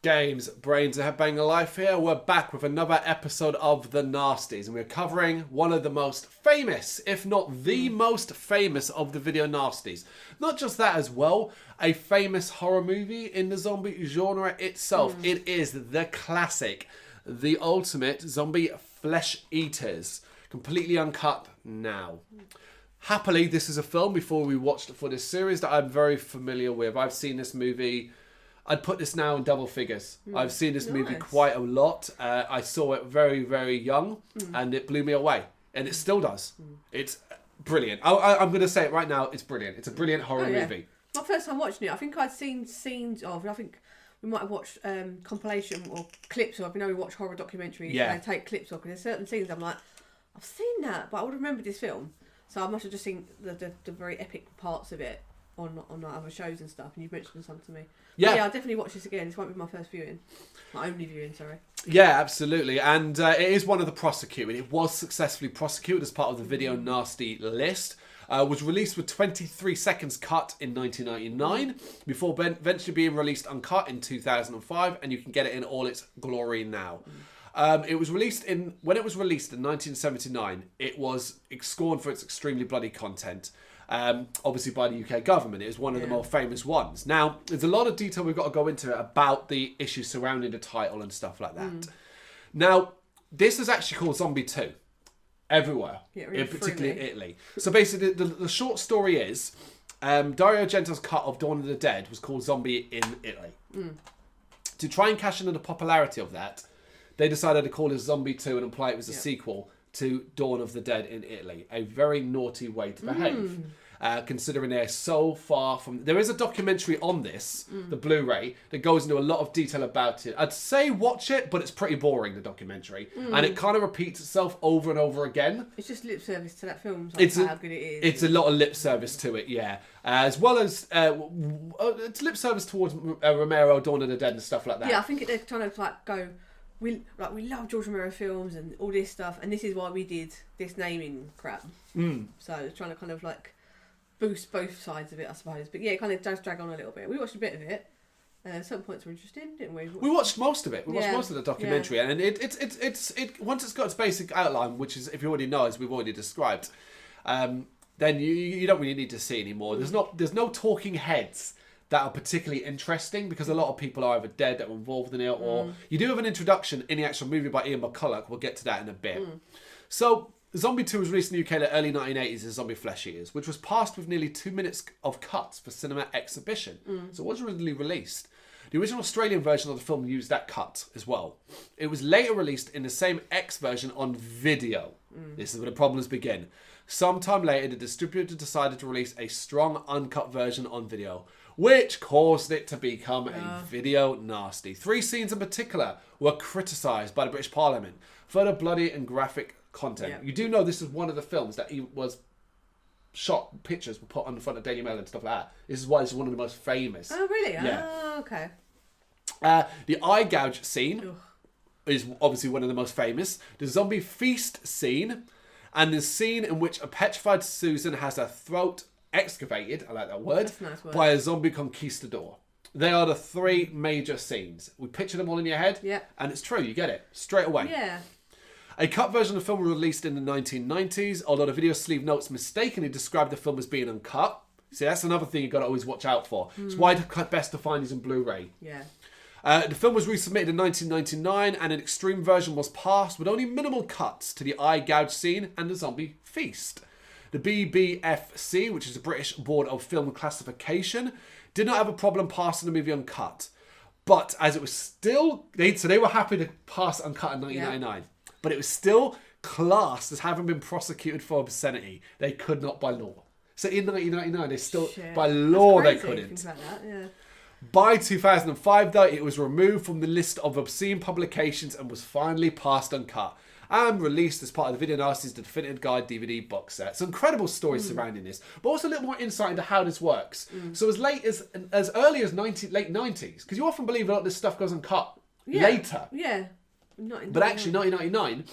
Games, Brrraaains A Head-Banging Life here. We're back with another episode of the Nasties, and we're covering one of the most famous, if not the most famous of the video Nasties. Not just that as well, a famous horror movie in the zombie genre itself. It is the classic, the ultimate zombie flesh eaters, completely uncut now. Happily, this is a film before we watched it for this series that I'm very familiar with. I've seen this movie. I'd put this now in double figures. I've seen this movie quite a lot. I saw it very, very young, and it blew me away. And it still does. It's brilliant. I'm going to say it right now. It's brilliant. It's a brilliant horror movie. My first time watching it, I think I'd seen scenes of, I think we might have watched compilation or clips of, we watch horror documentaries and take clips of, because there's certain scenes I'm like, I've seen that, but I would remember this film. So I must have just seen the very epic parts of it on other shows and stuff, and you've mentioned some to me. Yeah, I'll definitely watch this again. This won't be my first viewing. My only viewing, sorry. Yeah, absolutely. And it is one of the prosecuted. It was successfully prosecuted as part of the Video Nasty list. Was released with 23 seconds cut in 1999, before eventually being released uncut in 2005, and you can get it in all its glory now. It was released when it was released in 1979, it was scorned for its extremely bloody content. Obviously by the UK government. It was one of the more famous ones. Now, there's a lot of detail we've got to go into about the issues surrounding the title and stuff like that. Now, this is actually called Zombie 2 everywhere, particularly in Italy. So basically, the short story is, Dario Argento's cut of Dawn of the Dead was called Zombie in Italy. To try and cash in on the popularity of that, they decided to call it Zombie 2 and imply it was a sequel to Dawn of the Dead in Italy. A very naughty way to behave. Considering they're so far from... There is a documentary on this, the Blu-ray, that goes into a lot of detail about it. I'd say watch it, but it's pretty boring, the documentary. And it kind of repeats itself over and over again. It's just lip service to that film. It's how good it is. It's a lot of lip service to it, yeah. As well as... it's lip service towards Romero, Dawn of the Dead and stuff like that. Yeah, I think they're trying to go... We love George Romero films and all this stuff, and this is why we did this naming crap. So it's trying to kind of boost both sides of it, I suppose. But yeah, it kind of does drag on a little bit. We watched a bit of it. Some points were interesting, didn't we? We watched most of it. We watched most of the documentary, and it's once it's got its basic outline, which is, if you already know, as we've already described, then you don't really need to see anymore. There's no talking heads that are particularly interesting, because a lot of people are either dead that were involved in it, or you do have an introduction in the actual movie by Ian McCulloch. We'll get to that in a bit. So Zombie 2 was released in the UK in the early 1980s as Zombie Flesh Eaters, which was passed with nearly 2 minutes of cuts for cinema exhibition. So it was originally released. The original Australian version of the film used that cut as well. It was later released in the same X version on video. This is where the problems begin. Sometime later, the distributor decided to release a strong uncut version on video, which caused it to become a video nasty. 3 scenes in particular were criticised by the British Parliament for the bloody and graphic content. You do know this is one of the films that he was shot, pictures were put on the front of Daily Mail and stuff like that. This is why it's one of the most famous. Oh, really? Yeah. Oh, okay. The eye gouge scene is obviously one of the most famous. The zombie feast scene, and the scene in which a petrified Susan has her throat excavated, I like that word, That's a nice word, by a zombie conquistador. They are the 3 major scenes. We picture them all in your head, and it's true, you get it straight away. Yeah. A cut version of the film was released in the 1990s, although the video sleeve notes mistakenly described the film as being uncut. See, that's another thing you've got to always watch out for. It's why it's best to find these in Blu-ray. Yeah. The film was resubmitted in 1999, and an extreme version was passed with only minimal cuts to the eye gouge scene and the zombie feast. The BBFC, which is the British Board of Film Classification, did not have a problem passing the movie uncut. But as it was still... they were happy to pass uncut in 1999. But it was still classed as having been prosecuted for obscenity. They could not by law. So in 1999, they still... By law, they couldn't. Like that, yeah. By 2005, though, it was removed from the list of obscene publications and was finally passed uncut and released as part of the Video Nasties The Definitive Guide DVD box set. It's incredible stories surrounding this, but also a little more insight into how this works. So as early as late 90s, because you often believe a lot of this stuff goes uncut later. Yeah. But actually 1999,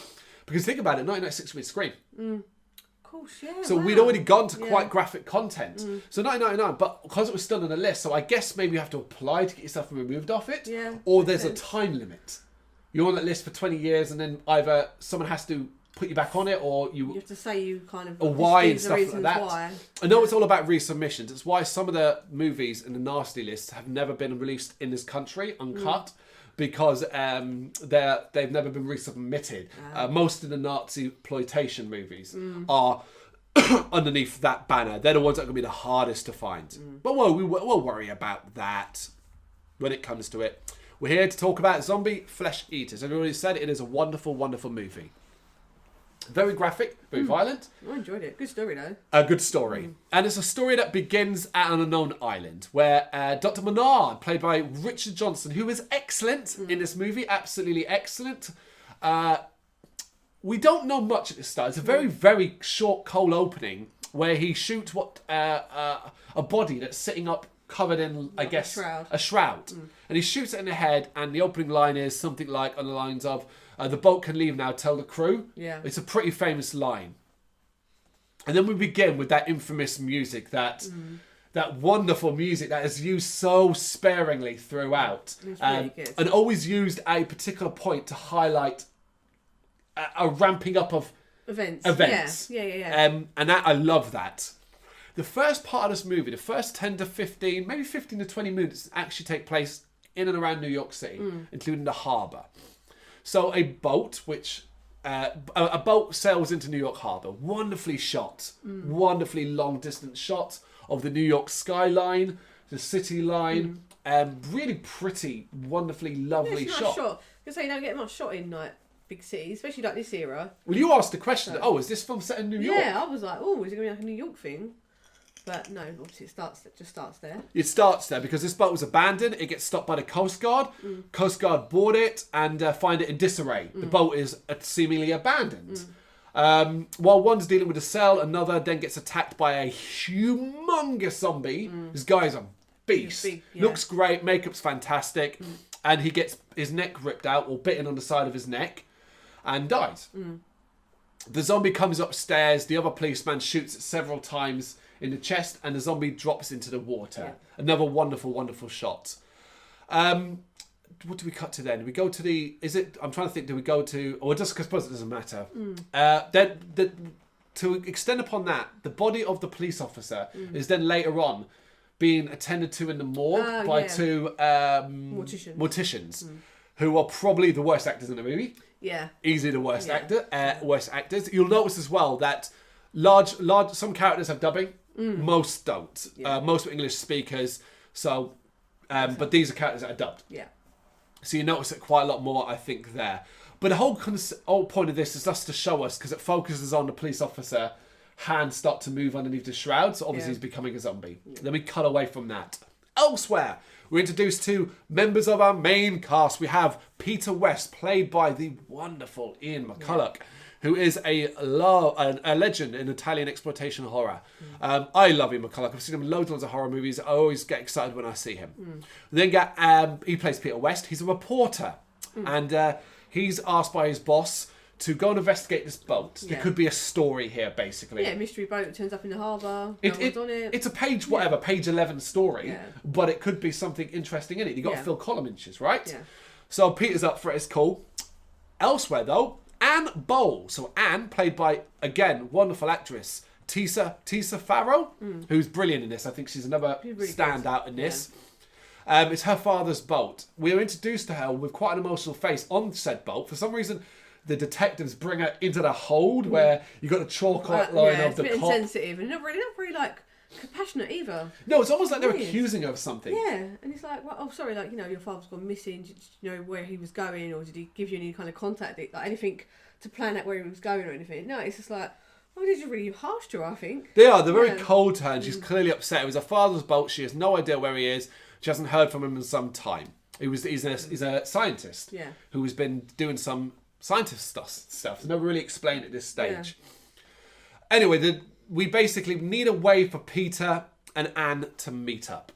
because think about it, 1996 with Scream. course, yeah. So we'd already gone to quite graphic content. So 1999, but because it was still on the list, so I guess maybe you have to apply to get yourself removed off it. Yeah, or there's a time limit. You're on that list for 20 years and then either someone has to put you back on it or you have to say you kind of... Or why and stuff like that. Why. I know it's all about resubmissions. It's why some of the movies in the Nasty list have never been released in this country, uncut. Because they've never been resubmitted. Most of the Nazi exploitation movies are underneath that banner. They're the ones that are going to be the hardest to find. But we'll worry about that when it comes to it. We're here to talk about Zombie Flesh Eaters. I've already said it is a wonderful, wonderful movie. Very graphic, very violent. I enjoyed it. Good story, though. A good story. And it's a story that begins at an unknown island where Dr. Menard, played by Richard Johnson, who is excellent in this movie, absolutely excellent. We don't know much at this start. It's a very, very short, cold opening where he shoots a body that's sitting up covered in, I guess, a shroud. And he shoots it in the head, and the opening line is something like on the lines of, the boat can leave now, tell the crew. Yeah. It's a pretty famous line. And then we begin with that infamous music, that wonderful music that is used so sparingly throughout. It's really good. And always used at a particular point to highlight a ramping up of events. Yeah. And I love that. The first part of this movie, the first 10 to 15, maybe 15 to 20 minutes actually take place in and around New York City, including the harbour. So a boat, a boat sails into New York Harbour. Wonderfully shot. Wonderfully long distance shot of the New York skyline, the city line. Really pretty, wonderfully lovely shot. Because you don't get much shot in like big cities, especially like this era. Well, you asked the question, is this film set in New York? Yeah, I was like, is it going to be like a New York thing? But no, obviously it just starts there. It starts there because this boat was abandoned. It gets stopped by the Coast Guard. Coast Guard board it and find it in disarray. The boat is seemingly abandoned. While one's dealing with a cell, another then gets attacked by a humongous zombie. This guy's a beast. Big, Looks great. Makeup's fantastic. And he gets his neck ripped out or bitten on the side of his neck and dies. The zombie comes upstairs. The other policeman shoots it several times in the chest, and the zombie drops into the water. Yeah. Another wonderful, wonderful shot. What do we cut to then? Do we go to the... I'm trying to think, do we go to... Or just, I suppose it doesn't matter. To extend upon that, the body of the police officer is then later on being attended to in the morgue by two morticians who are probably the worst actors in the movie. Yeah. Easily the worst actors. You'll notice as well that some characters have dubbing. Most don't. Most are English speakers. So, but these are characters that are dubbed. Yeah. So you notice it quite a lot more, I think, there. But the whole point of this is just to show us, because it focuses on the police officer, hands start to move underneath the shroud. So obviously he's becoming a zombie. Yeah. Then we cut away from that. Elsewhere, we're introduced to members of our main cast. We have Peter West, played by the wonderful Ian McCulloch. Yeah. Who is a legend in Italian exploitation horror. I love Ian McCulloch. I've seen him in loads of horror movies. I always get excited when I see him. Then he plays Peter West. He's a reporter. And he's asked by his boss to go and investigate this boat. There could be a story here, basically. Yeah, mystery boat turns up in the harbour. No one's on it. It's a page 11 story. Yeah. But it could be something interesting in it. You've got to fill column inches, right? Yeah. So Peter's up for it. It's cool. Elsewhere, though, Anne Bowl. So Anne, played by, again, wonderful actress, Tisa Farrow, who's brilliant in this. I think she's another standout in this. Yeah. It's her father's boat. We are introduced to her with quite an emotional face on said boat. For some reason, the detectives bring her into the hold where you got the chalk outline of the cop. It's a bit insensitive and not really like compassionate either. No, it's almost like they're accusing her of something. Yeah, and it's like, well, sorry, like, your father's gone missing. Did you know where he was going, or did he give you any kind of contact, like anything to plan out where he was going or anything? No, it's just like, these are really harsh to her, I think. They're very cold to her, and she's clearly upset. It was her father's boat. She has no idea where he is. She hasn't heard from him in some time. He's a scientist who has been doing some scientist stuff. Never really explained at this stage. Yeah. Anyway, we basically need a way for Peter and Anne to meet up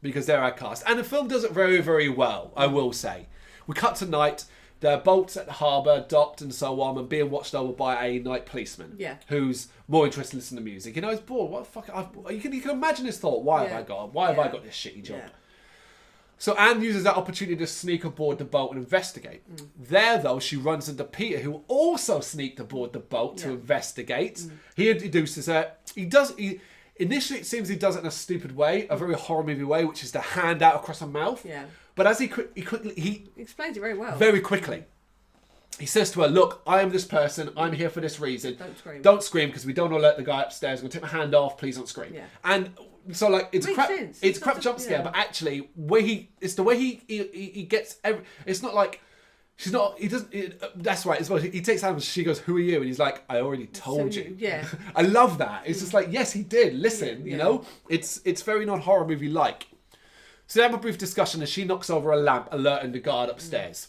because they're our cast. And the film does it very, very well, I will say. We cut to night. Their boats at the harbour, docked and so on, and being watched over by a night policeman. Yeah. Who's more interested in listening to music. You know, he's bored. What the fuck? You can imagine his thought. Why have I got this shitty job? Yeah. So Anne uses that opportunity to sneak aboard the boat and investigate. There, though, she runs into Peter, who also sneaked aboard the boat to investigate. He introduces her. Initially, it seems he does it in a stupid way, a very horror movie way, which is to hand out across her mouth. Yeah. But as he explains it very well. Very quickly. He says to her, "Look, I am this person. I'm here for this reason. Don't scream. Don't scream, because we don't want to let the guy upstairs. I'm going to take my hand off. Please don't scream." Yeah. And so, like, it's Makes crap. sense. It's a crap jump scare, but actually, it's the way he gets. It's not like she's not. He doesn't. That's right as well. He takes hand. She goes, "Who are you?" And he's like, "I already told you." Yeah. I love that. It's just like, yes, he did. Listen, you know, it's very not horror movie like. So they have a brief discussion as she knocks over a lamp, alerting the guard upstairs.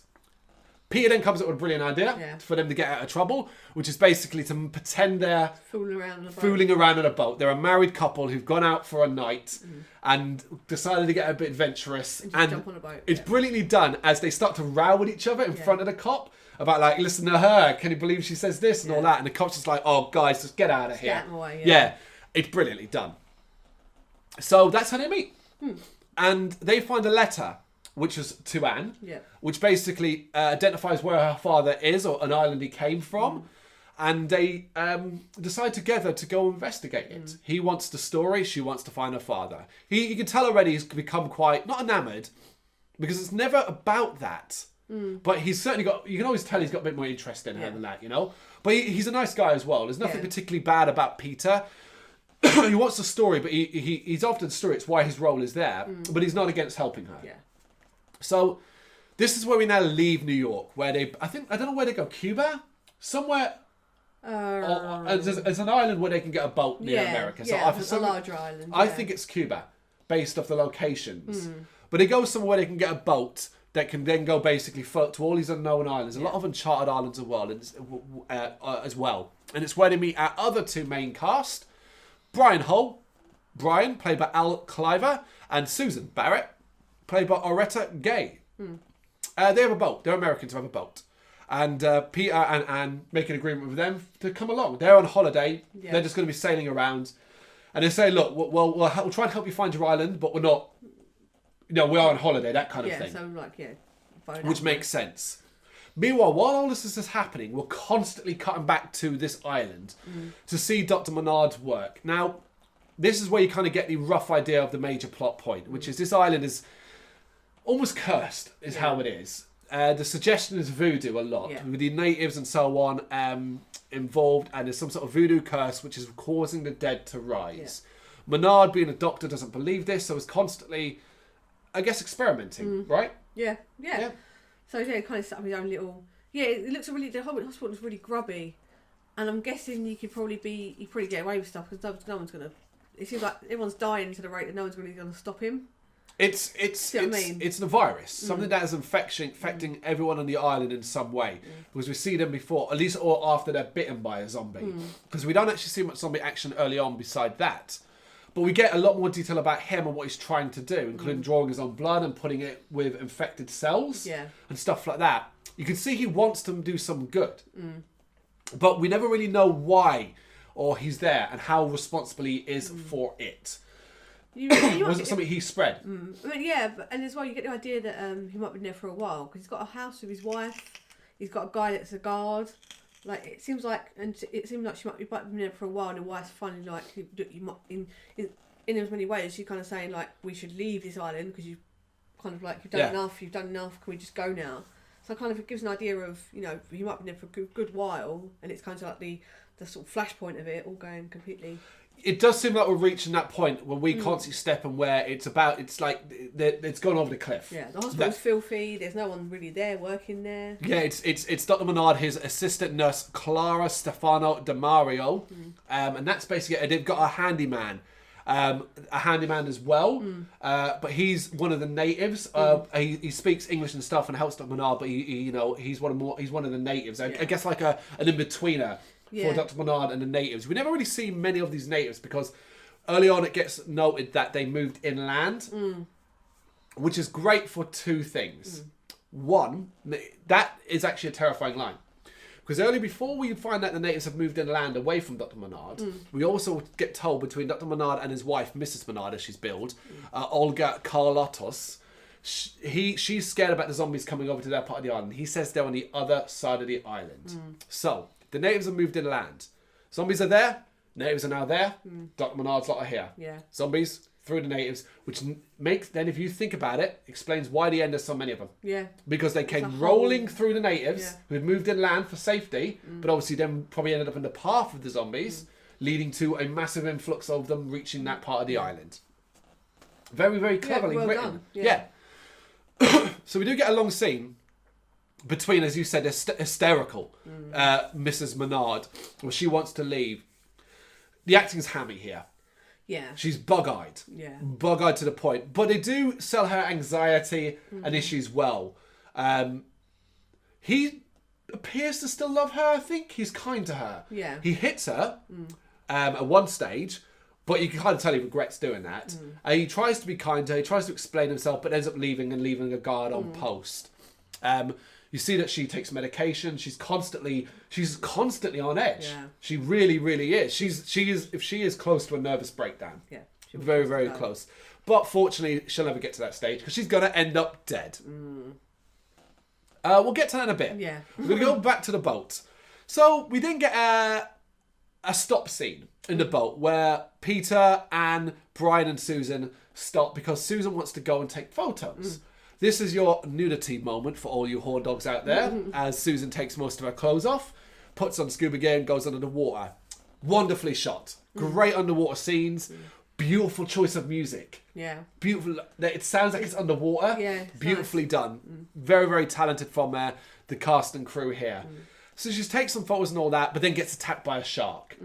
Peter then comes up with a brilliant idea for them to get out of trouble, which is basically to pretend they're fooling around on a boat. They're a married couple who've gone out for a night and decided to get a bit adventurous. And jump on a boat. It's brilliantly done as they start to row with each other in front of the cop about, like, listen to her. Can you believe she says this and all that? And the cop's just like, oh, guys, just get out of here. Get them away, yeah, it's brilliantly done. So that's how they meet. And they find a letter, which is to Anne, which basically identifies where her father is, or an island he came from. And they decide together to go investigate it. He wants the story, she wants to find her father. You can tell already he's become quite, not enamoured, because it's never about that. But he's certainly got, you can always tell he's got a bit more interest in her than that, you know? But he's a nice guy as well. There's nothing particularly bad about Peter. He wants the story, but he's after the story. It's why his role is there. But he's not against helping her. Yeah. So this is where we now leave New York, where I don't know where they go, Cuba? Somewhere. There's an island where they can get a boat near America. So it's a larger island. I think it's Cuba, based off the locations. But they go somewhere where they can get a boat that can then go basically float to all these unknown islands. A lot of uncharted islands as well. And it's where they meet our other two main cast. Brian, played by Al Cliver, and Susan Barrett, played by Oretta Gay. They have a boat. They're Americans who have a boat. And Peter and Anne make an agreement with them to come along. They're on holiday. Yeah. They're just going to be sailing around. And they say, look, we'll try and help you find your island, but we're not... we are on holiday, that kind of thing. So which makes sense. Meanwhile, while all this is happening, we're constantly cutting back to this island to see Dr. Menard's work. Now, this is where you kind of get the rough idea of the major plot point, which is this island is almost cursed, is how it is. The suggestion is voodoo a lot, with the natives and so on involved, and there's some sort of voodoo curse which is causing the dead to rise. Menard, being a doctor, doesn't believe this, so is constantly, I guess, experimenting, right? Yeah. So kind of set up his own little. Yeah, it looks really. The hospital is really grubby, and I'm guessing you probably get away with stuff because no one's gonna. It seems like everyone's dying to the rate that no one's really gonna stop him. It's the virus, something that is infecting everyone on the island in some way, because we see them before, at least or after they're bitten by a zombie, because we don't actually see much zombie action early on beside that. But we get a lot more detail about him and what he's trying to do, including drawing his own blood and putting it with infected cells and stuff like that. You can see he wants to do some good. But we never really know why or he's there and how responsible he is for it. Was it something he spread? I mean, and as well you get the idea that he might be there for a while because he's got a house with his wife. He's got a guy that's a guard. Like it seems like she might be there for a while, and the wife's finally like, you might in as many ways. She's kind of saying like, we should leave this island because you've done enough. You've done enough. Can we just go now? So kind of it gives an idea of he might be there for a good while, and it's kind of like the sort of flashpoint of it all going completely. It does seem like we're reaching that point where we can't see stepping where it's like it's gone over the cliff. Yeah, the hospital's filthy. There's no one really there working there. Yeah, it's Dr. Menard, his assistant nurse Clara Stefano DeMario, and that's basically it. They've got a handyman as well, but he's one of the natives. He speaks English and stuff and helps Dr. Menard, but he's one of the natives. I guess like an in-betweener. For Dr. Menard and the natives. We never really see many of these natives because early on it gets noted that they moved inland, which is great for two things. One, that is actually a terrifying line. Because early before we find out the natives have moved inland away from Dr. Menard, we also get told between Dr. Menard and his wife, Mrs. Menard, as she's billed, Olga Carlotos, she's scared about the zombies coming over to their part of the island. He says they're on the other side of the island. So, the natives have moved inland. Zombies are there. Natives are now there. Dr. Menard's lot are here. Yeah. Zombies through the natives, which makes, then if you think about it, explains why the end there's so many of them. Yeah. Because they came rolling through the natives who had moved inland for safety, but obviously then probably ended up in the path of the zombies, leading to a massive influx of them reaching that part of the island. Very, very cleverly well written. done. Yeah. So we do get a long scene between, as you said, hysterical Mrs. Menard, where she wants to leave. The acting's hammy here. Yeah. She's bug-eyed. Yeah. Bug-eyed to the point. But they do sell her anxiety and issues well. He appears to still love her, I think. He's kind to her. Yeah. He hits her at one stage, but you can kind of tell he regrets doing that. He tries to be kind to her. He tries to explain himself, but ends up leaving a guard on post. You see that she takes medication. She's constantly on edge. Yeah. She really, really is. She is close to a nervous breakdown. Yeah. Very, very close. But fortunately, she'll never get to that stage because she's going to end up dead. We'll get to that in a bit. Yeah. We're going to go back to the boat. So we didn't get a stop scene in the boat where Peter and Brian and Susan stop because Susan wants to go and take photos. This is your nudity moment for all you whore dogs out there, as Susan takes most of her clothes off, puts on scuba gear and goes under the water. Wonderfully shot. Great underwater scenes. Beautiful choice of music. Yeah. Beautiful. It sounds like it's underwater. Yeah. It's Beautifully done. Very, very talented from the cast and crew here. So she takes some photos and all that, but then gets attacked by a shark.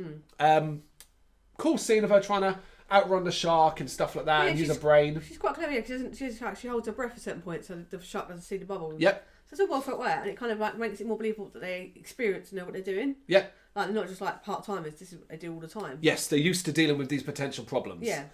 Cool scene of her trying to outrun the shark and stuff like that and use her brain. She's quite clever, because she holds her breath at a certain point so the shark doesn't see the bubble. Yep. So it's all well thought out, and it kind of like makes it more believable that they experience and know what they're doing. Yep. Like they're not just like part-timers, this is what they do all the time. Yes, they're used to dealing with these potential problems. Yeah.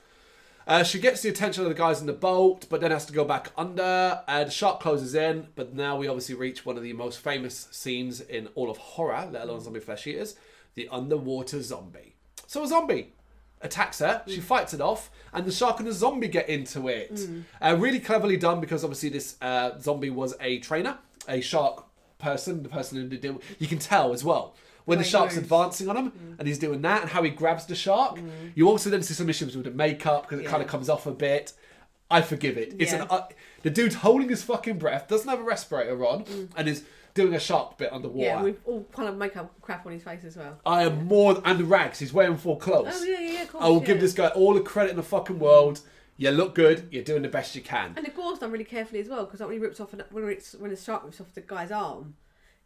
She gets the attention of the guys in the boat, but then has to go back under. The shark closes in, but now we obviously reach one of the most famous scenes in all of horror, let alone zombie flesh eaters, the underwater zombie. So a zombie attacks her, she fights it off, and the shark and the zombie get into it. Really cleverly done because obviously this zombie was a trainer, a shark person, the person who did it. You can tell as well when the shark's advancing on him and he's doing that and how he grabs the shark. You also then see some issues with the makeup because it kind of comes off a bit. I forgive it. It's the dude's holding his fucking breath, doesn't have a respirator on, and is doing a shark bit underwater. Yeah, with all kind of makeup crap on his face as well. I am more, and the rags, he's wearing full clothes. Oh yeah, of course. I will give this guy all the credit in the fucking world. You look good. You're doing the best you can. And the gore's done really carefully as well, because when he rips off, when the shark rips off the guy's arm,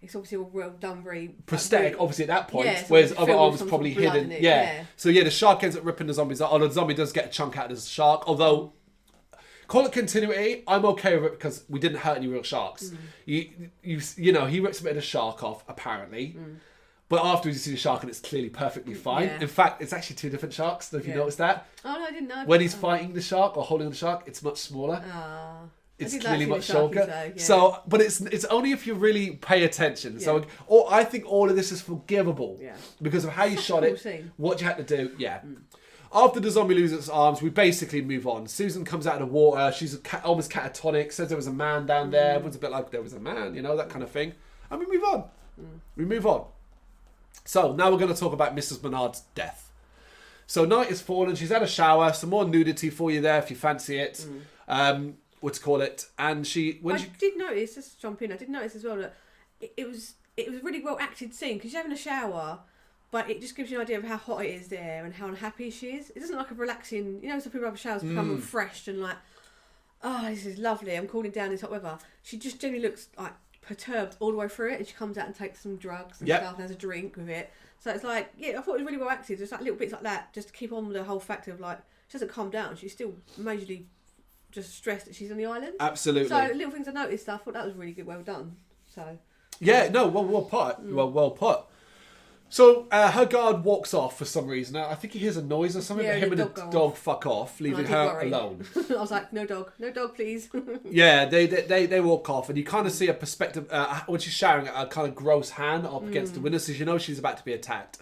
it's obviously all well done, very prosthetic. Obviously at that point, so whereas other arms probably hidden. Yeah. So the shark ends up ripping the zombies out. Or the zombie does get a chunk out of the shark. Although, call it continuity. I'm okay with it because we didn't hurt any real sharks. You know, he rips a bit of the shark off apparently. But afterwards you see the shark and it's clearly perfectly fine. Yeah. In fact, it's actually two different sharks. So if you noticed that. Oh no, I didn't know. When he's fighting the shark or holding the shark, it's much smaller. It's clearly much shorter. So, but it's only if you really pay attention. Yeah. So, I think all of this is forgivable because of how you shot it, what you had to do. Yeah. After the zombie loses its arms, we basically move on. Susan comes out of the water. She's almost catatonic. Says there was a man down there. Everyone's a bit like, there was a man, you know, that kind of thing. And we move on. We move on. So now we're going to talk about Mrs. Menard's death. So night is fallen. She's had a shower. Some more nudity for you there if you fancy it. What to call it? And I did notice, just to jump in, I did notice as well that it was a really well acted scene because she's having a shower, but it just gives you an idea of how hot it is there and how unhappy she is. It doesn't like a relaxing, you know, some people have showers become refreshed and like, oh, this is lovely, I'm cooling down in hot weather. She just generally looks like perturbed all the way through it, and she comes out and takes some drugs and stuff and has a drink with it. So it's like, I thought it was really well acted. There's like little bits like that just to keep on the whole fact of like, she doesn't calm down. She's still majorly just stressed that she's on the island. Absolutely. So little things I noticed, I thought that was really good, well done. So well put. Well put. So her guard walks off for some reason. I think he hears a noise or something, Yeah, but him the and the dog dog fuck off, leaving her worry. alone. I was like, no dog, please. Yeah, they walk off, and you kind of see a perspective when she's showering a kind of gross hand up against the window, so you know she's about to be attacked.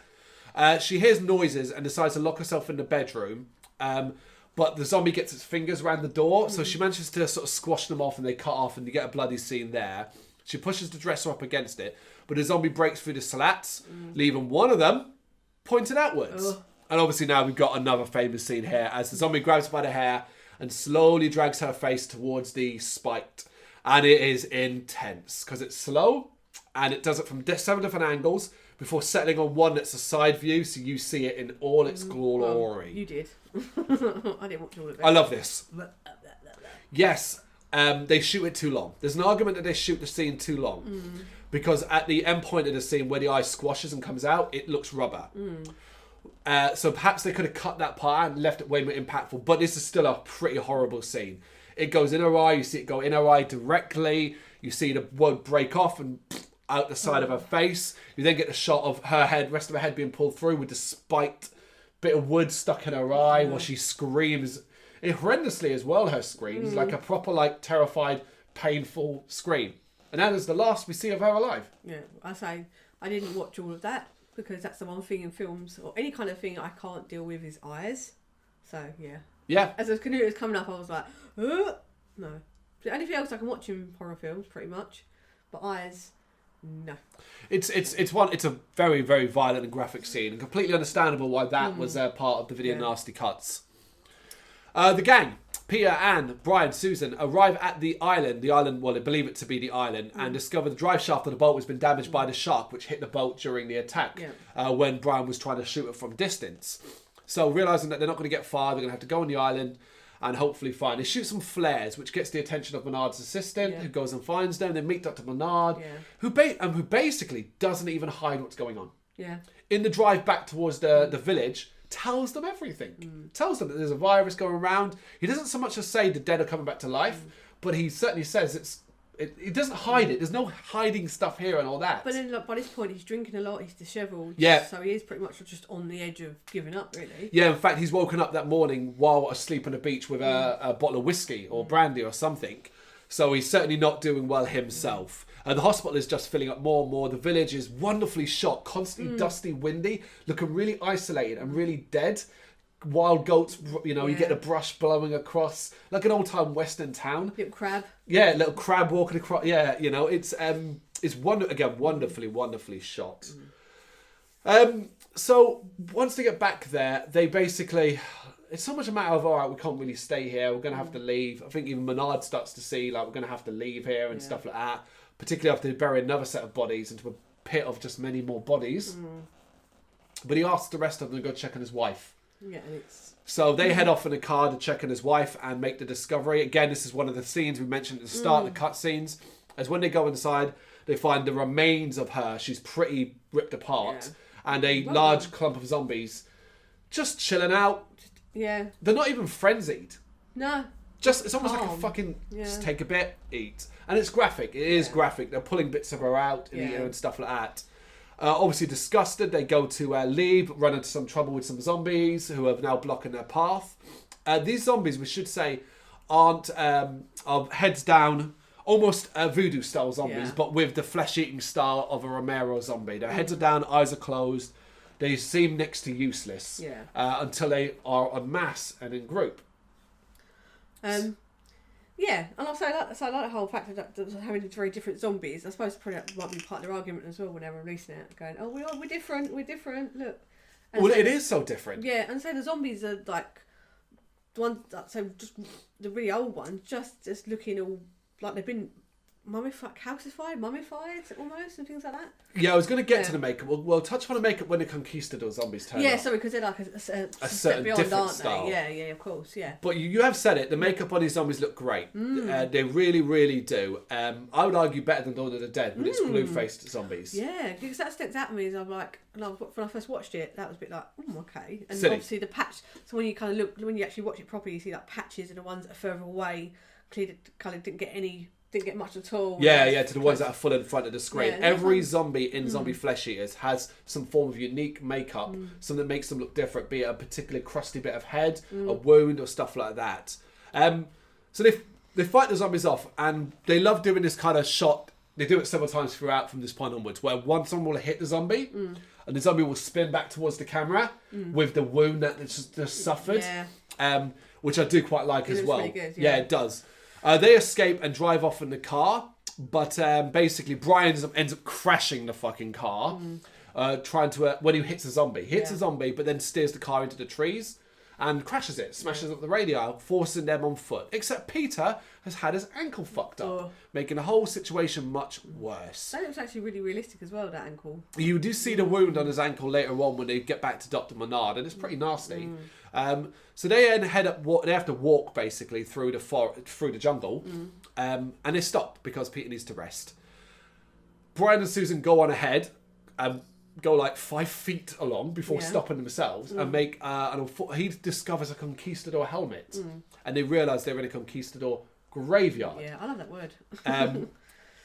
She hears noises and decides to lock herself in the bedroom, but the zombie gets its fingers around the door, so she manages to sort of squash them off, and they cut off, and you get a bloody scene there. She pushes the dresser up against it, but the zombie breaks through the slats, leaving one of them pointed outwards. Ugh. And obviously now we've got another famous scene here as the zombie grabs her by the hair and slowly drags her face towards the spike. And it is intense because it's slow and it does it from 7 different angles before settling on one that's a side view, so you see it in all its glory. Well, you did. I didn't watch all of it. I love this. Yes, they shoot it too long. There's an argument that they shoot the scene too long because at the end point of the scene where the eye squashes and comes out, it looks rubber. So perhaps they could have cut that part and left it way more impactful, but this is still a pretty horrible scene. It goes in her eye, you see it go in her eye directly, you see the wood break off and out the side of her face. You then get the shot of her head, rest of her head being pulled through with the spiked bit of wood stuck in her eye while she screams. Horrendously as well, her screams, like a proper, like, terrified, painful scream. And that is the last we see of her alive. Yeah, I say I didn't watch all of that because that's the one thing in films or any kind of thing I can't deal with is eyes. So, yeah. Yeah. As the Canute was coming up, I was like, no. Anything else I can watch in horror films, pretty much. But eyes, no. It's a very, very violent and graphic scene, and completely understandable why that was part of the video nasty cuts. The gang, Peter, Anne, Brian, Susan, arrive at the island, well, they believe it to be the island, and discover the drive shaft of the boat has been damaged by the shark, which hit the boat during the attack when Brian was trying to shoot it from distance. So, realising that they're not going to get far, they're going to have to go on the island and hopefully find. They shoot some flares, which gets the attention of Bernard's assistant, who goes and finds them. They meet Dr. Bernard, who basically doesn't even hide what's going on. Yeah. In the drive back towards the village, tells them everything. Tells them that there's a virus going around. He doesn't so much as say the dead are coming back to life, but he certainly says he doesn't hide it. There's no hiding stuff here and all that. But then, by this point, he's drinking a lot. He's dishevelled. Yeah. So he is pretty much just on the edge of giving up, really. Yeah, in fact, he's woken up that morning while asleep on the beach with a bottle of whiskey or brandy or something. So he's certainly not doing well himself. And the hospital is just filling up more and more. The village is wonderfully shot, constantly dusty, windy, looking really isolated and really dead. Wild goats, you get the brush blowing across, like an old-time western town. Little crab. Yeah, little crab walking across. Yeah, it's wonderfully shot. So once they get back there, they basically, it's so much a matter of, all right, we can't really stay here. We're going to have to leave. I think even Bernard starts to see, like, we're going to have to leave here and stuff like that. Particularly after they bury another set of bodies into a pit of just many more bodies. But he asks the rest of them to go check on his wife. Yeah, and it's... So they head off in a car to check on his wife and make the discovery. Again, this is one of the scenes we mentioned at the start, the cut scenes. As when they go inside, they find the remains of her. She's pretty ripped apart. Yeah. And a large clump of zombies just chilling out. Yeah. They're not even frenzied. No. It's almost like a fucking, just take a bit, eat. And it's graphic. It is graphic. They're pulling bits of her out and eating her and stuff like that. Obviously disgusted, they go to leave, run into some trouble with some zombies who are now blocking their path. These zombies, we should say, aren't are heads down, almost voodoo-style zombies, but with the flesh-eating style of a Romero zombie. Their heads are down, eyes are closed. They seem next to useless until they are en masse and in group. Yeah, and also I like the whole fact that having very different zombies. I suppose probably that might be part of their argument as well when they're releasing it, going, "Oh, we're different. Look." And well, it is so different. Yeah, and so the zombies are like the ones that just the really old ones, just looking all like they've been calcified, mummified almost, and things like that. Yeah, I was going to get to the makeup. We'll touch on the makeup when the conquistador zombies turn up. Yeah, sorry, because they're like a certain beyond, different aren't style. they? Yeah, of course, yeah. But you have said it, the makeup on these zombies look great. They really, really do. I would argue better than Dawn of the Dead with its blue-faced zombies. Yeah, because that sticks out to me as I'm like, when I first watched it, that was a bit like, okay. And silly. Obviously the patch, so when you kind of look, when you actually watch it properly, you see that patches are the ones that are further away, clearly didn't get any didn't get much at all. Yeah, to the ones that are full in front of the screen. Yeah, Every zombie in Zombie Flesh Eaters has some form of unique makeup, something that makes them look different, be it a particularly crusty bit of head, a wound, or stuff like that. So they fight the zombies off, and they love doing this kind of shot. They do it several times throughout from this point onwards, where someone will hit the zombie, and the zombie will spin back towards the camera with the wound that it's just suffered, which I do quite like as well. Really good, yeah, it does. They escape and drive off in the car, but basically Brian ends up crashing the fucking car, trying to when he hits a zombie. Hits a zombie, but then steers the car into the trees and crashes it, smashes up the radio, forcing them on foot. Except Peter has had his ankle fucked up, making the whole situation much worse. That looks actually really realistic as well, that ankle. You do see the wound on his ankle later on when they get back to Dr. Menard, and it's pretty nasty. So they then head up. They have to walk basically through the jungle, and they stop because Peter needs to rest. Brian and Susan go on ahead, go like 5 feet along before stopping themselves, and make. He discovers a conquistador helmet, and they realise they're in a conquistador graveyard. Yeah, I love that word.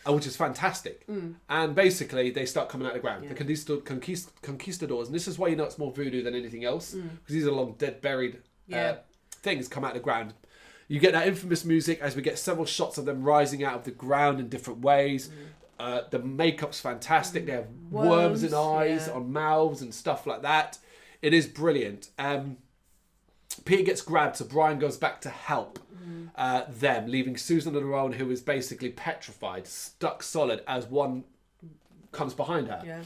Which is fantastic. And basically, they start coming out of the ground. The conquistadors, and this is why you know it's more voodoo than anything else, because these are long dead, buried things come out of the ground. You get that infamous music as we get several shots of them rising out of the ground in different ways. The makeup's fantastic. They have worms in eyes, on mouths, and stuff like that. It is brilliant. Peter gets grabbed, so Brian goes back to help them, leaving Susan on her own, who is basically petrified, stuck solid as one comes behind her. Yeah.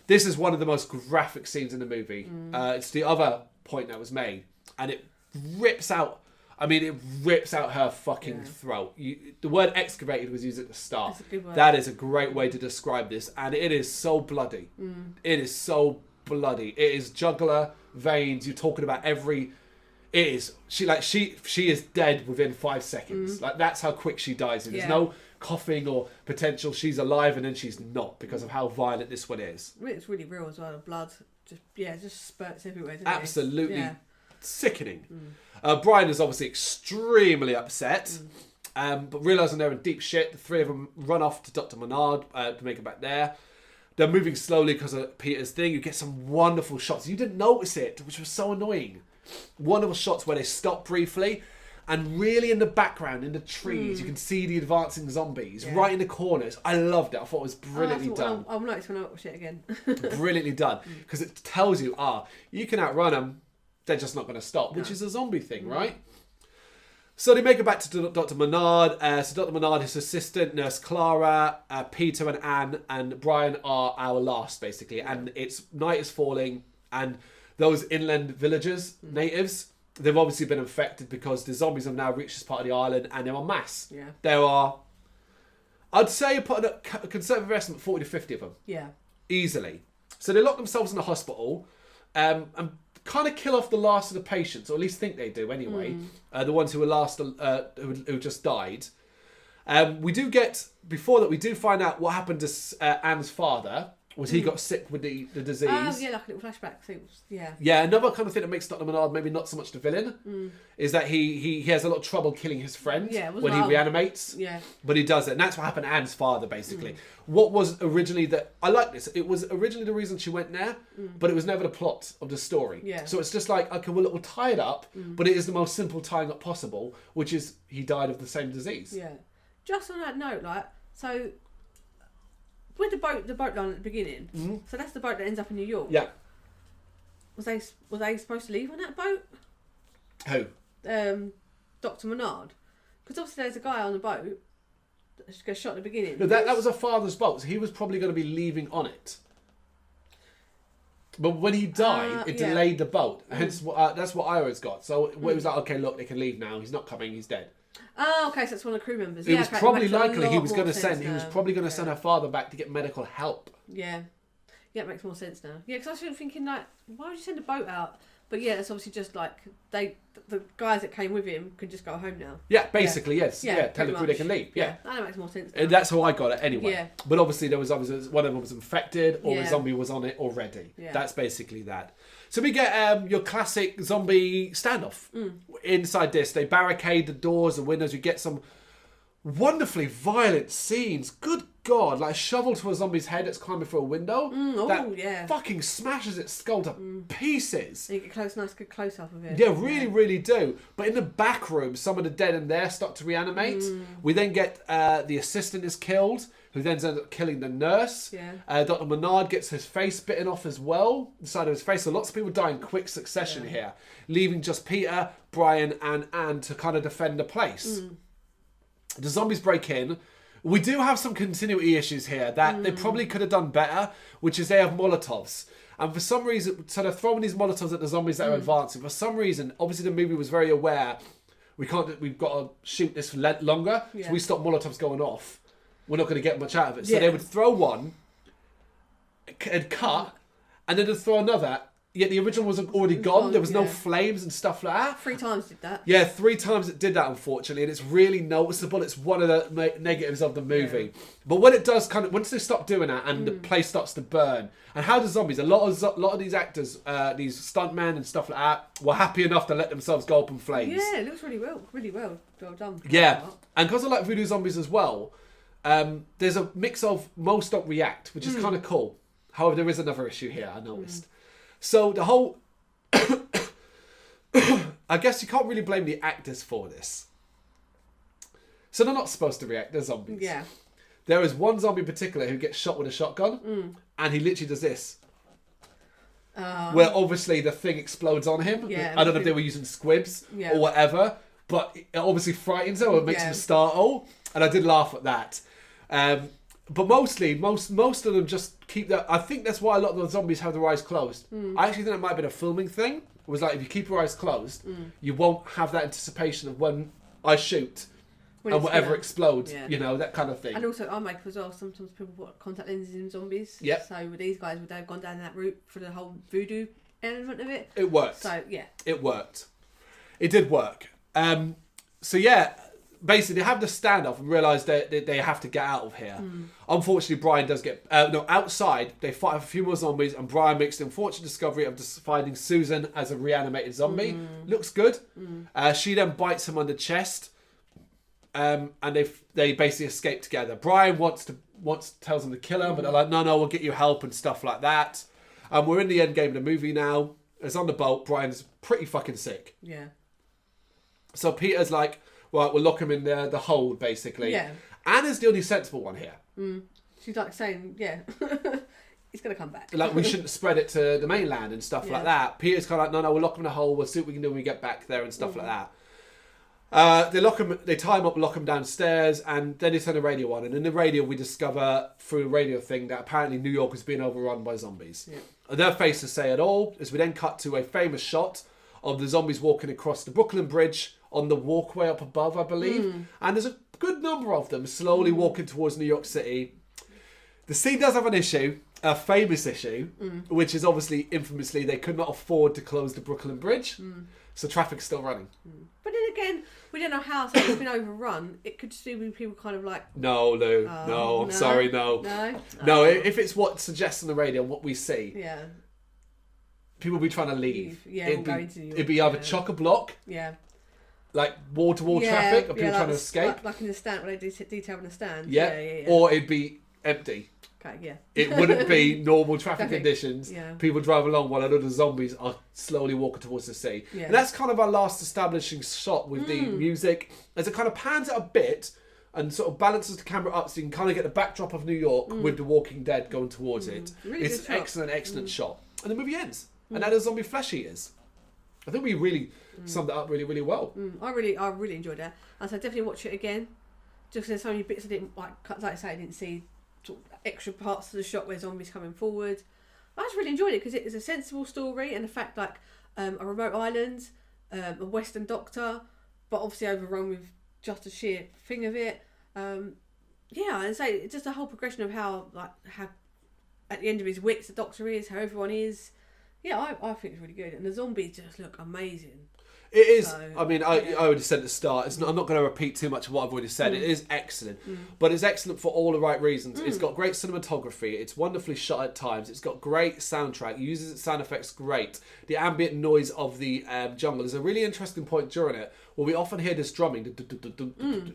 This is one of the most graphic scenes in the movie. It's the other point that was made, and it rips out. I mean, it rips out her fucking throat. The word excavated was used at the start. That's a good word. That is a great way to describe this, and it is so bloody. It is so bloody. It is jugular veins. You're talking about every. It is she is dead within 5 seconds. Like that's how quick she dies. There's no coughing or potential. She's alive and then she's not because of how violent this one is. It's really real as well. The blood just spurts everywhere. Absolutely sickening. Brian is obviously extremely upset, but realising they're in deep shit, the three of them run off to Dr. Menard to make it back there. They're moving slowly because of Peter's thing. You get some wonderful shots. You didn't notice it, which was so annoying. Wonderful shots where they stop briefly, and really in the background, in the trees, you can see the advancing zombies right in the corners. I loved it. I thought it was brilliantly done. I'll notice when I watch it again. Brilliantly done, because it tells you, you can outrun them, they're just not going to stop, which is a zombie thing, right? So they make it back to Dr. Menard. So Dr. Menard, his assistant, Nurse Clara, Peter and Anne, and Brian are our last, basically. And night is falling, and those inland villagers, natives, they've obviously been infected because the zombies have now reached this part of the island and they're en masse. Yeah. There are, I'd say, put a conservative estimate, 40 to 50 of them. Yeah. Easily. So they lock themselves in the hospital and kind of kill off the last of the patients, or at least think they do anyway. The ones who were last, who just died. We do get, before that, we do find out what happened to Anne's father. Was he got sick with the disease? Oh, yeah, like a little flashback. So yeah. Yeah, another kind of thing that makes Dr. Menard maybe not so much the villain is that he has a lot of trouble killing his friend when he reanimates. Yeah. But he does it. And that's what happened to Anne's father, basically. What was originally I like this. It was originally the reason she went there, but it was never the plot of the story. Yeah. So it's just like, okay, we'll tie it up, but it is the most simple tying up possible, which is he died of the same disease. Yeah. Just on that note, so with the boat line at the beginning, so that's the boat that ends up in New York. Yeah. Was they supposed to leave on that boat? Who? Dr. Menard. Because obviously there's a guy on the boat that gets shot at the beginning. No, that was her father's boat, so he was probably going to be leaving on it. But when he died, it delayed the boat. Hence, that's what I always got. So it was like, okay, look, they can leave now. He's not coming. He's dead. Oh, okay, so it's one of the crew members. It was probably likely he was going to send. He was probably going to send her father back to get medical help. Yeah, it makes more sense now. Yeah, because I was thinking why would you send a boat out? But yeah, it's obviously just like the guys that came with him could just go home now. Yeah, basically yes. Yeah, tell the crew they can leave. Yeah, that makes more sense now. That's how I got it anyway. Yeah. But obviously there was one of them was infected or a zombie was on it already. Yeah. That's basically that. So we get your classic zombie standoff. Inside this, they barricade the doors and windows. You get some wonderfully violent scenes. Good God, like a shovel to a zombie's head that's climbing through a window. That fucking smashes its skull to pieces. So you get nice good close up of it. Yeah, really do. But in the back room, some of the dead in there start to reanimate. We then get the assistant is killed, who then ends up killing the nurse. Yeah. Dr. Menard gets his face bitten off as well, the side of his face. So lots of people die in quick succession here, leaving just Peter, Brian, and Anne to kind of defend the place. The zombies break in. We do have some continuity issues here that they probably could have done better, which is they have Molotovs. And for some reason, so they're throwing these Molotovs at the zombies that are advancing. For some reason, obviously the movie was very aware, we've got to shoot this for longer, so we stop Molotovs going off. We're not going to get much out of it. So they would throw one, and cut, and then they'd throw another. Yet the original was already gone. There was no flames and stuff like that. 3 times did that. Yeah, 3 times it did that, unfortunately, and it's really noticeable. It's one of the negatives of the movie. Yeah. But when it does once they stop doing that and the place starts to burn, and how do zombies? A lot of these actors, these stuntmen and stuff like that, were happy enough to let themselves go up in flames. Yeah, it looks really well done. Yeah, and because I like voodoo zombies as well, there's a mix of most don't react, which is kind of cool. However, there is another issue here, I noticed. So the whole... I guess you can't really blame the actors for this. So they're not supposed to react, they're zombies. Yeah. There is one zombie in particular who gets shot with a shotgun, and he literally does this. Where obviously the thing explodes on him. Yeah, I don't know if they were using squibs or whatever, but it obviously frightens him or makes him startle. And I did laugh at that. But mostly, most of them just keep their... I think that's why a lot of the zombies have their eyes closed. I actually think it might have been a filming thing. It was like, if you keep your eyes closed, you won't have that anticipation of when I shoot and whatever explodes, that kind of thing. And also, eye makeup as well. Sometimes people put contact lenses in zombies. Yep. So with these guys, would they have gone down that route for the whole voodoo element of it? It worked. So, yeah. It worked. It did work. So, yeah... Basically, they have the standoff and realise they have to get out of here. Unfortunately, Brian does get... outside, they fight a few more zombies, and Brian makes the unfortunate discovery of just finding Susan as a reanimated zombie. Looks good. She then bites him on the chest, and they basically escape together. Brian tells them to kill her, but they're like, no, we'll get you help and stuff like that. We're in the end game of the movie now. It's on the boat. Brian's pretty fucking sick. Yeah. So Peter's like... Right, we'll lock him in the hold, basically. Yeah. Anna's the only sensible one here. She's like saying, he's going to come back. Like, we shouldn't spread it to the mainland and stuff like that. Peter's kind of like, no, we'll lock him in a hole. We'll see what we can do when we get back there and stuff like that. They tie him up, lock him downstairs, and then they turn the radio on. And in the radio, we discover through a radio thing that apparently New York is being overrun by zombies. Yeah. And their faces say it all, as we then cut to a famous shot of the zombies walking across the Brooklyn Bridge on the walkway up above, I believe. And there's a good number of them slowly walking towards New York City. The scene does have an issue, a famous issue, which is obviously, infamously, they could not afford to close the Brooklyn Bridge. So traffic's still running. But then again, we don't know how it's been overrun. It could just be people kind of like... No, Lou. No, I'm sorry, no. No, if it's what suggests on the radio and what we see... Yeah. People will be trying to leave. Yeah, it'd be either chock-a-block... Yeah. Like wall-to-wall traffic of people trying to escape. Like in the stand, when they detail in the stand. Yeah. Or it'd be empty. Okay, yeah. It wouldn't be normal traffic conditions. Yeah. People drive along while other zombies are slowly walking towards the sea. Yeah. And that's kind of our last establishing shot with the music. As it kind of pans it a bit and sort of balances the camera up so you can kind of get the backdrop of New York with The Walking Dead going towards it. Really it's an excellent shot. And the movie ends. And that is zombie flesh eaters. I think we really summed it up really well. I really enjoyed that. And so I definitely watch it again. Just because there's so many bits I didn't, like I say, I didn't see sort of extra parts of the shot where zombies coming forward. I just really enjoyed it because it was a sensible story, and the fact like a remote island, a Western doctor, but obviously overrun with just a sheer thing of it. And say just a whole progression of how at the end of his wits the doctor is, how everyone is. Yeah, I think it's really good, and the zombies just look amazing. It is. So, I mean, I already said at the start. I'm not going to repeat too much of what I've already said. It is excellent, but it's excellent for all the right reasons. It's got great cinematography. It's wonderfully shot at times. It's got great soundtrack. It uses its sound effects great. The ambient noise of the jungle is a really interesting point during it, Well, we often hear this drumming,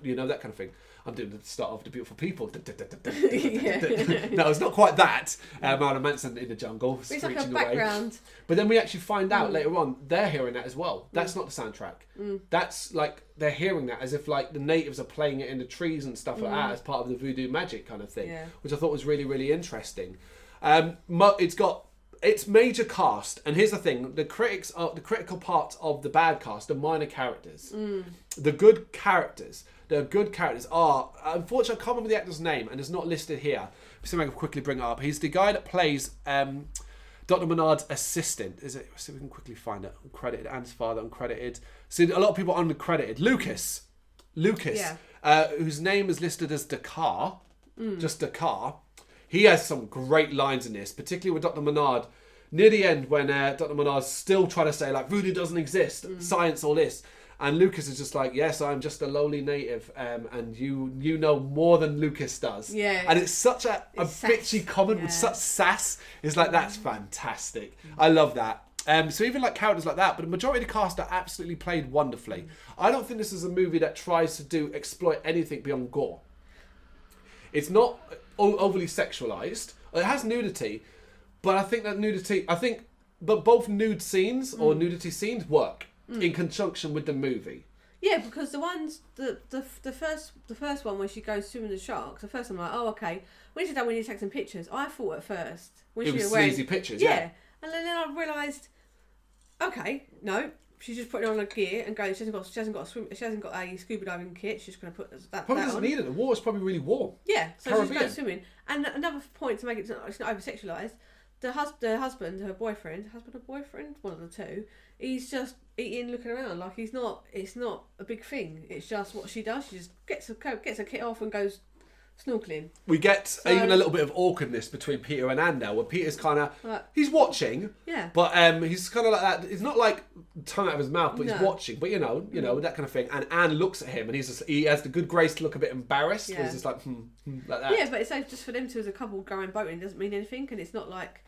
you know, that kind of thing. I'm doing the start of The Beautiful People. No, it's not quite that. Marilyn Manson in the jungle, it's like a screeching background. away. But then we actually find out later on, they're hearing that as well. That's not the soundtrack. That's like, they're hearing that as if like the natives are playing it in the trees and stuff like that as part of the voodoo magic kind of thing, which I thought was really, really interesting. It's got its major cast, and here's the thing: the critical part of the bad cast are minor characters. The good characters are, unfortunately, I can't remember the actor's name, and it's not listed here. So I can quickly bring it up. He's the guy that plays Dr. Menard's assistant. Is it? So we can quickly find it. Uncredited, and his father uncredited. So a lot of people uncredited. Lucas, whose name is listed as Dakar, just Dakar. He has some great lines in this, particularly with Dr. Menard. Near the end, when Dr. Menard's still trying to say, like, voodoo doesn't exist, science, all this. And Lucas is just like, yes, I'm just a lowly native, and you know more than Lucas does. Yeah. And it's such a bitchy comment with such sass. It's like, that's fantastic. I love that. So even like characters like that, but the majority of the cast are absolutely played wonderfully. I don't think this is a movie that tries to exploit anything beyond gore. It's not overly sexualized. It has nudity, but I think that both nude scenes or nudity scenes work in conjunction with the movie. Yeah, because the first one when she goes swimming the sharks, the first one I'm like, oh okay. When she done when you take some pictures, I thought at first when it she was wearing, sleazy pictures. Yeah, and then I realised, okay, no. She's just putting on a gear and going. She hasn't got a scuba diving kit. She's just going to put that. Probably that doesn't on. need it. The water's probably really warm. Yeah, so Caribbean. she's going swimming. And another point to make it's not over sexualised. The husband, her boyfriend, one of the two. He's just eating, looking around like he's not. It's not a big thing. It's just what she does. She just gets her kit off and goes snorkeling. We get even a little bit of awkwardness between Peter and Anne now, where Peter's kind of he's watching, but he's kind of like that. It's not like tongue out of his mouth, but he's watching. But you know that kind of thing. And Anne looks at him, and he has the good grace to look a bit embarrassed. Yeah. He's just like like that. Yeah, but it's just for them two as a couple going boating doesn't mean anything, and it's not like.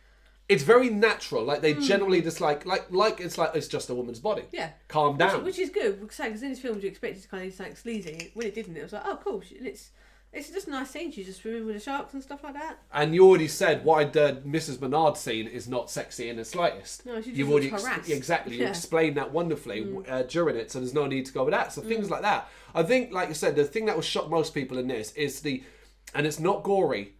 It's very natural. Like they generally just like it's just a woman's body. Yeah, calm down. Which is good because in this film you expect it to kind of like sleazy. When it didn't, it was like, oh cool. It's just a nice scene. She's just swimming with the sharks and stuff like that. And you already said why the Mrs. Menard scene is not sexy in the slightest. No, she just looks harassed. Exactly. You explained that wonderfully during it, so there's no need to go with that. So things like that. I think, like you said, the thing that will shock most people in this is and it's not gory,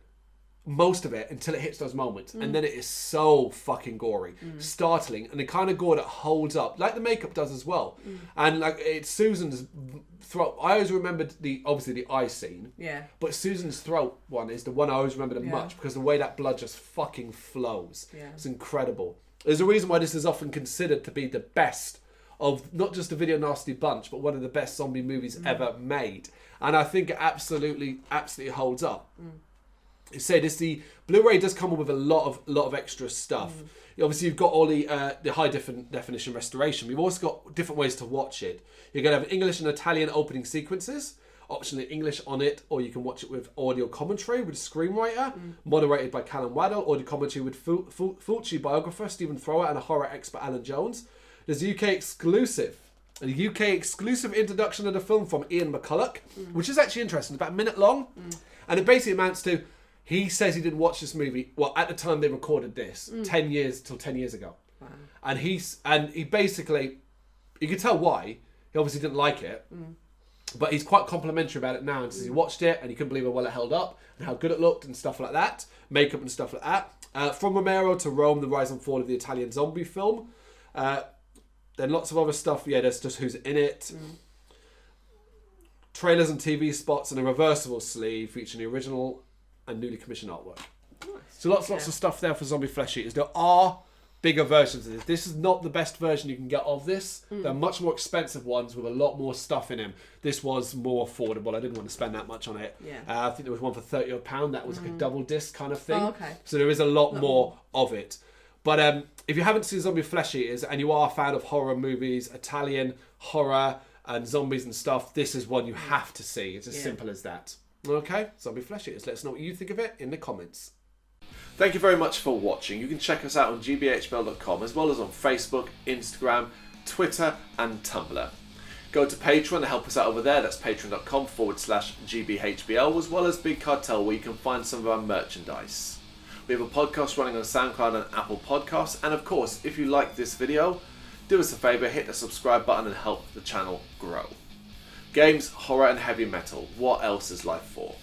most of it, until it hits those moments. And then it is so fucking gory, startling, and the kind of gore that holds up, like the makeup does as well. And like it's Susan's throat. I always remembered obviously the eye scene. Yeah. But Susan's throat one is the one I always remember the much, because the way that blood just fucking flows. Yeah. It's incredible. There's a reason why this is often considered to be the best of not just the Video Nasty bunch, but one of the best zombie movies ever made. And I think it absolutely holds up. You say this, the Blu-ray does come with a lot of extra stuff. Obviously, you've got all the high definition restoration. We've also got different ways to watch it. You're going to have English and Italian opening sequences, optionally English on it, or you can watch it with audio commentary with a screenwriter, moderated by Callum Waddell, audio commentary with Fulci biographer Stephen Thrower and a horror expert Alan Jones. There's a UK exclusive introduction of the film from Ian McCulloch, which is actually interesting. It's about a minute long, and it basically amounts to. He says he didn't watch this movie. Well, at the time they recorded this, 10 years ago. Wow. And he basically, you can tell why. He obviously didn't like it, but he's quite complimentary about it now. And says he watched it and he couldn't believe how well it held up and how good it looked and stuff like that, makeup and stuff like that. From Romero to Rome, the rise and fall of the Italian zombie film. Then lots of other stuff. Yeah, there's just who's in it. Trailers and TV spots and a reversible sleeve featuring the original and newly commissioned artwork. Nice. So lots of stuff there for Zombie Flesh Eaters. There are bigger versions of this. This is not the best version you can get of this. There are much more expensive ones with a lot more stuff in them. This was more affordable. I didn't want to spend that much on it. Yeah. I think there was one for £30 that was like a double disc kind of thing. Oh, okay. So there is a lot more of it. But if you haven't seen Zombie Flesh Eaters and you are a fan of horror movies, Italian horror and zombies and stuff, this is one you have to see. It's as simple as that. Okay, Zombie Flesh Eaters. Let us know what you think of it in the comments. Thank you very much for watching. You can check us out on gbhbl.com as well as on Facebook, Instagram, Twitter and Tumblr. Go to Patreon and help us out over there. That's patreon.com/GBHBL, as well as Big Cartel, where you can find some of our merchandise. We have a podcast running on SoundCloud and Apple Podcasts. And of course, if you like this video, do us a favour, hit the subscribe button and help the channel grow. Games, horror and heavy metal. What else is life for?